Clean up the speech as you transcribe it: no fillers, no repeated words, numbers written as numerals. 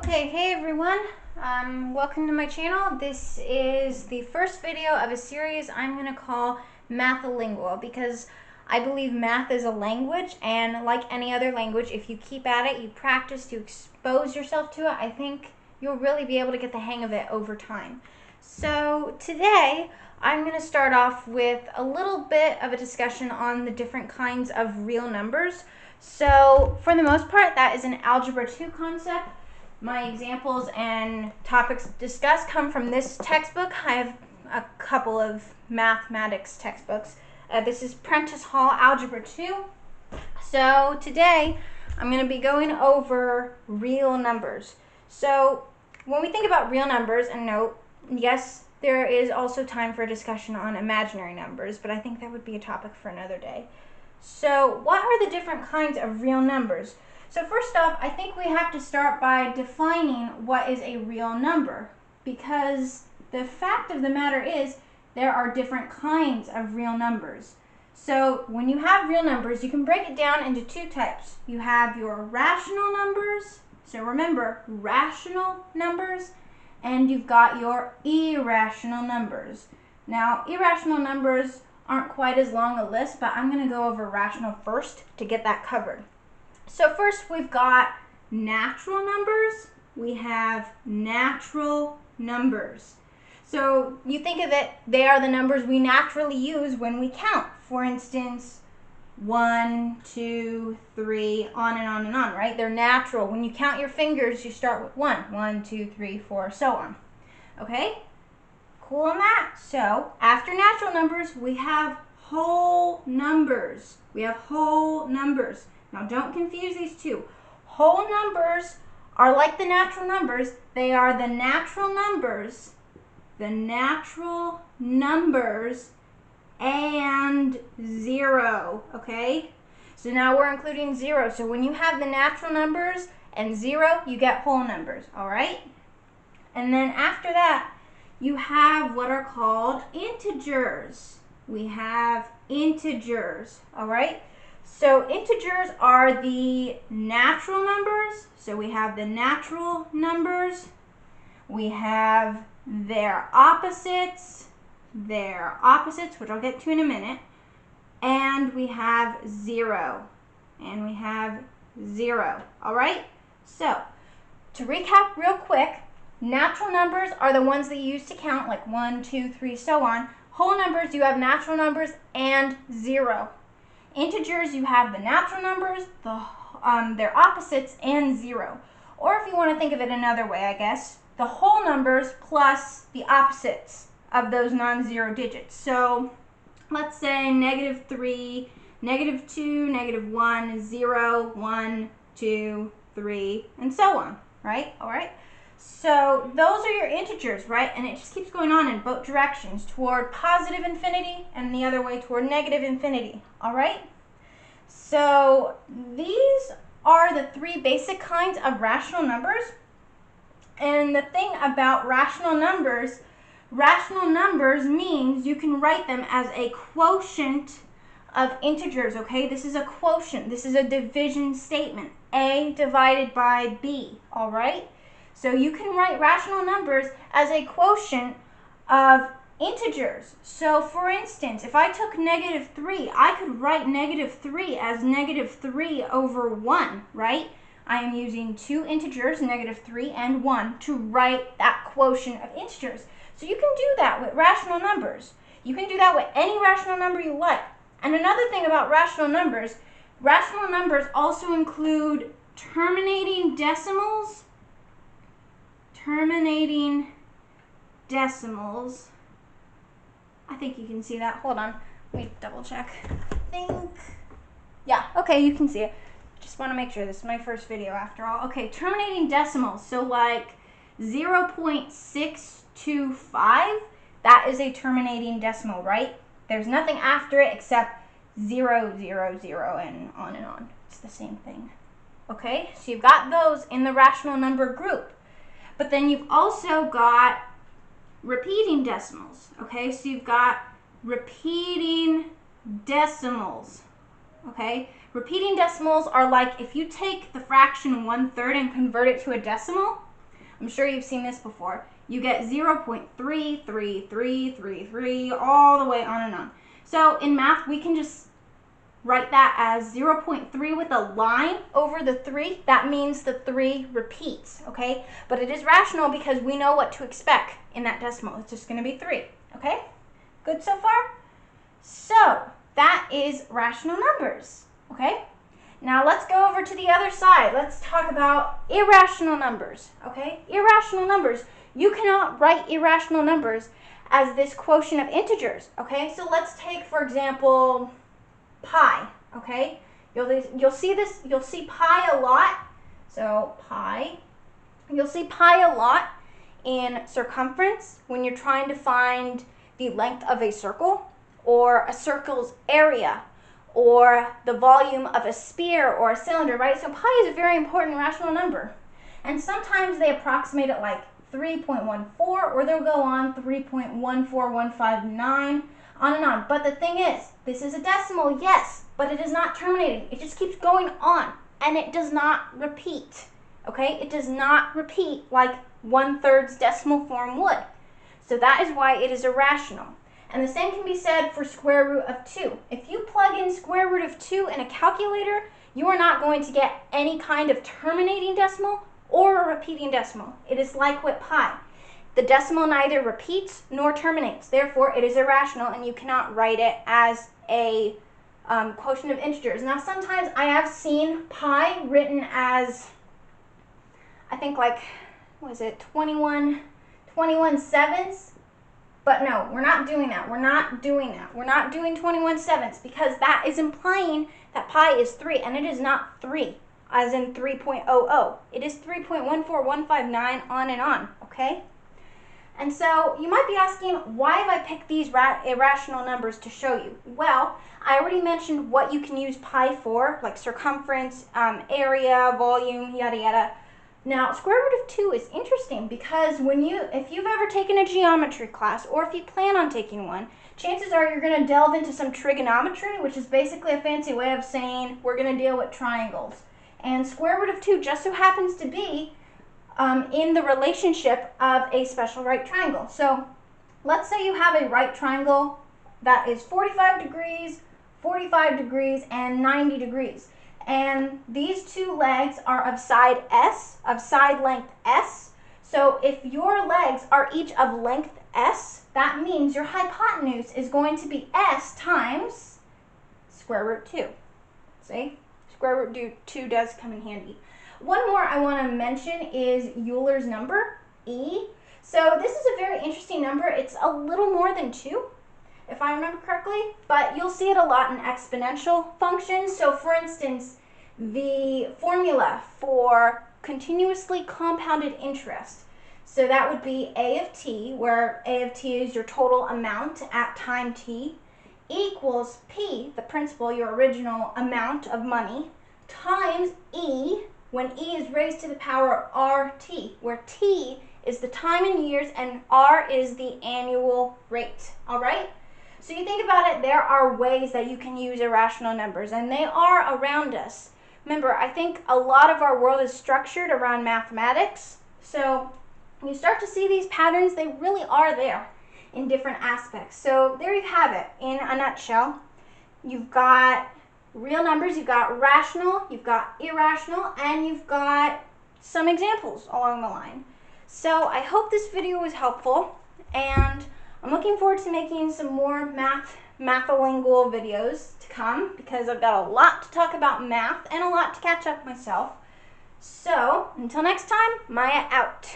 Okay, hey everyone, welcome to my channel. This is the first video of a series I'm going to call Mathelingual because I believe math is a language, and like any other language, if you keep at it, you practice, you expose yourself to it, I think you'll really be able to get the hang of it over time. So today I'm going to start off with a little bit of a discussion on the different kinds of real numbers. So for the most part, that is an Algebra 2 concept. My examples and topics discussed come from this textbook. I have a couple of mathematics textbooks. This is Prentice Hall Algebra 2. So today I'm going to be going over real numbers. So when we think about real numbers, and note, yes, there is also time for a discussion on imaginary numbers, but I think that would be a topic for another day. So what are the different kinds of real numbers? So first off, I think we have to start by defining what is a real number, because the fact of the matter is there are different kinds of real numbers. So when you have real numbers, you can break it down into two types. You have your rational numbers, so remember, rational numbers, and you've got your irrational numbers. Now, irrational numbers aren't quite as long a list, but I'm going to go over rational first to get that covered. So first we've got natural numbers. We have natural numbers. So you think of it, they are the numbers we naturally use when we count. For instance, 1, 2, 3, on and on and on, right? They're natural. When you count your fingers, you start with 1. 1, 2, 3, 4, so on. Okay? Cool on that? So after natural numbers, we have whole numbers. We have whole numbers. Now don't confuse these two. Whole numbers are like the natural numbers. They are the natural numbers and 0, okay? So now we're including 0. So when you have the natural numbers and 0, you get whole numbers, all right? And then after that, you have what are called integers. We have integers, all right? So integers are the natural numbers. So we have the natural numbers. We have their opposites, which I'll get to in a minute. And we have 0. And we have 0, all right? So to recap real quick, natural numbers are the ones that you use to count, like 1, 2, 3, so on. Whole numbers, you have natural numbers and 0. Integers, you have the natural numbers, their opposites, and 0. Or if you want to think of it another way, I guess, the whole numbers plus the opposites of those non-zero digits. So let's say -3, -2, -1, 0, 1, 2, 3, and so on, right? All right. So those are your integers, right? And it just keeps going on in both directions, toward positive infinity and the other way toward negative infinity, all right? So these are the three basic kinds of rational numbers. And the thing about rational numbers means you can write them as a quotient of integers, okay? This is a quotient. This is a division statement, A divided by B, all right? So you can write rational numbers as a quotient of integers. So for instance, if I took -3, I could write -3 as -3 over 1, right? I am using two integers, -3 and 1, to write that quotient of integers. So you can do that with rational numbers. You can do that with any rational number you like. And another thing about rational numbers also include terminating decimals. I think you can see that. Hold on. Let me double check. Yeah, okay, you can see it. Just want to make sure. This is my first video after all. Okay, terminating decimals. So like 0.625, that is a terminating decimal, right? There's nothing after it except 0, 0, 0, and on. It's the same thing. Okay, so you've got those in the rational number group. But then you've also got repeating decimals, okay? So you've got repeating decimals, okay? Repeating decimals are like if you take the fraction 1/3 and convert it to a decimal, I'm sure you've seen this before. You get 0.33333 all the way on and on. So in math, we can just write that as 0.3 with a line over the 3. That means the 3 repeats, okay? But it is rational because we know what to expect in that decimal. It's just going to be 3, okay? Good so far? So that is rational numbers, okay? Now let's go over to the other side. Let's talk about irrational numbers, okay? Irrational numbers. You cannot write irrational numbers as this quotient of integers, okay? So let's take, for example, pi, okay? You'll see this, you'll see pi a lot. So pi, you'll see pi a lot in circumference when you're trying to find the length of a circle or a circle's area or the volume of a sphere or a cylinder, right? So pi is a very important rational number. And sometimes they approximate it like 3.14, or they'll go on 3.14159, on and on. But the thing is, this is a decimal, yes, but it is not terminating. It just keeps going on, and it does not repeat, okay? It does not repeat like 1/3 decimal form would. So that is why it is irrational. And the same can be said for square root of 2. If you plug in square root of 2 in a calculator, you are not going to get any kind of terminating decimal or a repeating decimal. It is like with pi. The decimal neither repeats nor terminates. Therefore, it is irrational, and you cannot write it as a quotient of integers. Now, sometimes I have seen pi written as, I think like, what is it, 21 sevenths? But no, we're not doing that. We're not doing that. We're not doing 21 sevenths because that is implying that pi is 3, and it is not 3, as in 3.00. It is 3.14159, on and on, okay? And so you might be asking, why have I picked these irrational numbers to show you? Well, I already mentioned what you can use pi for, like circumference, area, volume, yada yada. Now, square root of 2 is interesting because if you've ever taken a geometry class, or if you plan on taking one, chances are you're going to delve into some trigonometry, which is basically a fancy way of saying we're going to deal with triangles. And square root of 2 just so happens to be in the relationship of a special right triangle. So let's say you have a right triangle that is 45 degrees, and 90 degrees. And these two legs are of side S, of side length S. So if your legs are each of length S, that means your hypotenuse is going to be S times square root 2. See? Square root 2 does come in handy. One more I want to mention is Euler's number, E. So this is a very interesting number. It's a little more than 2, if I remember correctly, but you'll see it a lot in exponential functions. So for instance, the formula for continuously compounded interest. So that would be A of t, where A of t is your total amount at time t, equals P, the principal, your original amount of money, times E, when E is raised to the power of RT, where T is the time in years and R is the annual rate, all right? So you think about it, there are ways that you can use irrational numbers, and they are around us. Remember, I think a lot of our world is structured around mathematics, so you start to see these patterns, they really are there in different aspects. So there you have it in a nutshell. You've got real numbers, you've got rational, you've got irrational, and you've got some examples along the line. So I hope this video was helpful, and I'm looking forward to making some more Mathelingual videos to come because I've got a lot to talk about math and a lot to catch up myself. So until next time, Maya out.